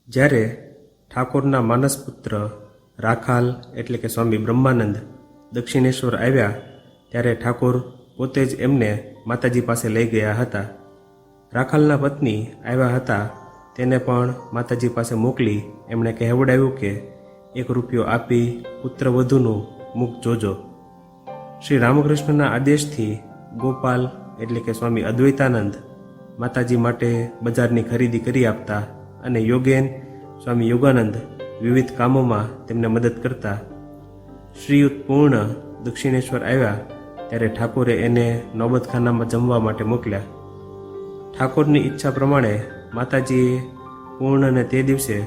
જ્યારે ઠાકોરના માનસપુત્ર રાખાલ એટલે કે સ્વામી બ્રહ્માનંદ દક્ષિણેશ્વર આવ્યા ત્યારે ઠાકોર પોતે જ એમને માતાજી પાસે લઈ ગયા હતા. રાખાલના પત્ની આવ્યા હતા તેને પણ માતાજી પાસે મોકલી એમણે કહેવડાવ્યું કે 1 રૂપિયો આપી પુત્રવધૂનું મુખ જોજો. શ્રી રામકૃષ્ણના આદેશથી ગોપાલ એટલે કે સ્વામી અદ્વૈતાનંદ માતાજી માટે બજારની ખરીદી કરી આપતા અને યોગેન સ્વામી યોગાનંદ વિવિધ કામોમાં તેમને મદદ કરતા. શ્રીયુત પૂર્ણ દક્ષિણેશ્વર આવ્યા ત્યારે ઠાકોરે એને નોબતખાનામાં જમવા માટે મોકલ્યા. ઠાકોરની ઈચ્છા પ્રમાણે માતાજીએ પૂર્ણને તે દિવસે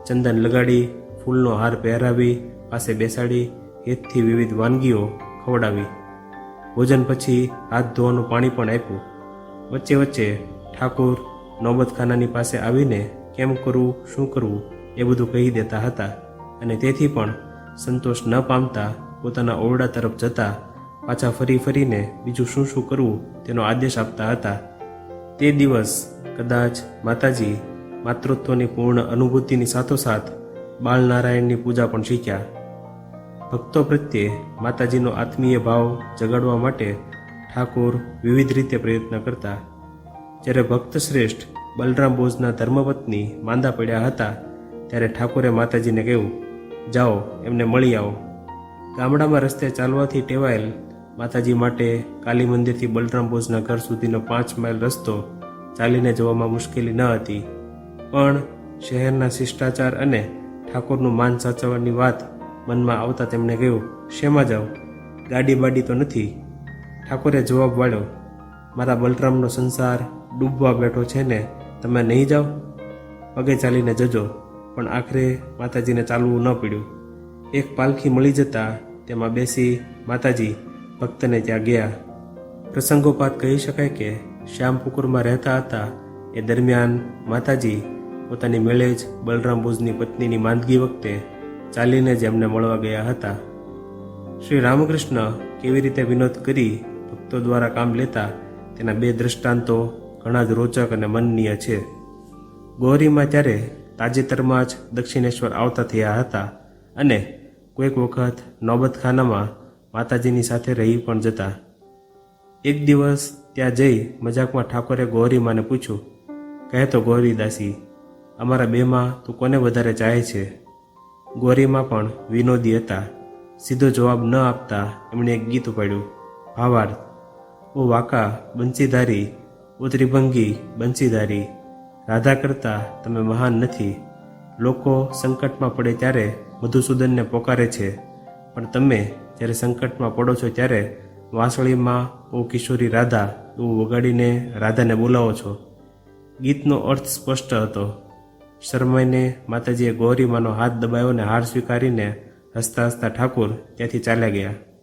ચંદન લગાડી, ફૂલનો હાર પહેરાવી, પાસે બેસાડી હેતથી વિવિધ વાનગીઓ ખવડાવી. ભોજન પછી હાથ ધોવાનું પાણી પણ આપ્યું. વચ્ચે વચ્ચે ઠાકોર નોબતખાનાની પાસે આવીને કેમ કરવું, શું કરવું એ બધું કહી દેતા હતા અને તેથી પણ સંતોષ ન પામતા પોતાના ઓરડા તરફ જતા પાછા ફરીને બીજું શું શું કરવું તેનો આદેશ આપતા હતા. તે દિવસ કદાચ માતાજી માતૃત્વની પૂર્ણ અનુભૂતિની સાથોસાથ બાળનારાયણની પૂજા પણ શીખ્યા. ભક્તો પ્રત્યે માતાજીનો આત્મીય ભાવ જગાડવા માટે ઠાકોર વિવિધ રીતે પ્રયત્ન કરતા. જ્યારે ભક્ત શ્રેષ્ઠ બલરામ બોઝના ધર્મપત્ની માંદા પડ્યા હતા ત્યારે ઠાકોરે માતાજીને કહ્યું, જાઓ એમને મળી આવો. ગામડામાં રસ્તે ચાલવાથી ટેવાયેલ માતાજી માટે કાલી મંદિરથી બલરામ બોઝના ઘર સુધીનો 5 માઇલ રસ્તો ચાલીને જવામાં મુશ્કેલી ન હતી, પણ શહેરના શિષ્ટાચાર અને ઠાકોરનું માન સાચવવાની વાત મનમાં આવતા તેમણે કહ્યું, શેમાં જાઓ, ગાડી બાડી તો નથી? ઠાકોરે જવાબ વાળ્યો, મારા બલરામનો સંસાર ડૂબવા બેઠો છે ને તમે નહીં જાઓ? પગે ચાલીને જજો. પણ આખરે માતાજીને ચાલવું ન પડ્યું. એક પાલખી મળી જતા તેમાં બેસી માતાજી ભક્તને ત્યાં ગયા. પ્રસંગોપાત કહી શકાય કે શ્યામપુકુરમાં રહેતા હતા એ દરમિયાન માતાજી પોતાની મેળે જ બલરામ બોઝની પત્નીની માંદગી વખતે ચાલીને જ એમને મળવા ગયા હતા. શ્રી રામકૃષ્ણ કેવી રીતે વિનોદ કરી ભક્તો દ્વારા કામ લેતા તેના 2 દ્રષ્ટાંતો ઘણા જ રોચક અને મનનીય છે. ગોહરીમાં ત્યારે તાજેતરમાં જ દક્ષિણેશ્વર આવતા થયા હતા અને કોઈક વખત નોબતખાનામાં માતાજીની સાથે રહી પણ જતા. એક દિવસ ત્યાં જઈ મજાકમાં ઠાકોરે ગોહરીમાને પૂછ્યું, કહે તો ગોહરી દાસી, અમારા 2માં તું કોને વધારે ચાહે છે? ગોહરીમાં પણ વિનોદી હતા. સીધો જવાબ ન આપતા એમણે એક ગીત ઉપાડ્યું, ભાવાર્થ, ઓ વાકા બંસીધારી, ઓ ત્રિભંગી બંસીધારી, રાધા કરતા તમે મહાન નથી. લોકો સંકટમાં પડે ત્યારે મધુસૂદનને પોકારે છે, પણ તમે જ્યારે સંકટમાં પડો છો ત્યારે વાંસળીમાં ઓ કિશોરી રાધા એવું વગાડીને રાધાને બોલાવો છો. ગીતનો અર્થ સ્પષ્ટ હતો. શરમાઈને માતાજીએ ગોહરીમાનો હાથ દબાવ્યો ને હાર સ્વીકારીને હસતા હસતા ઠાકોર ત્યાંથી ચાલ્યા ગયા.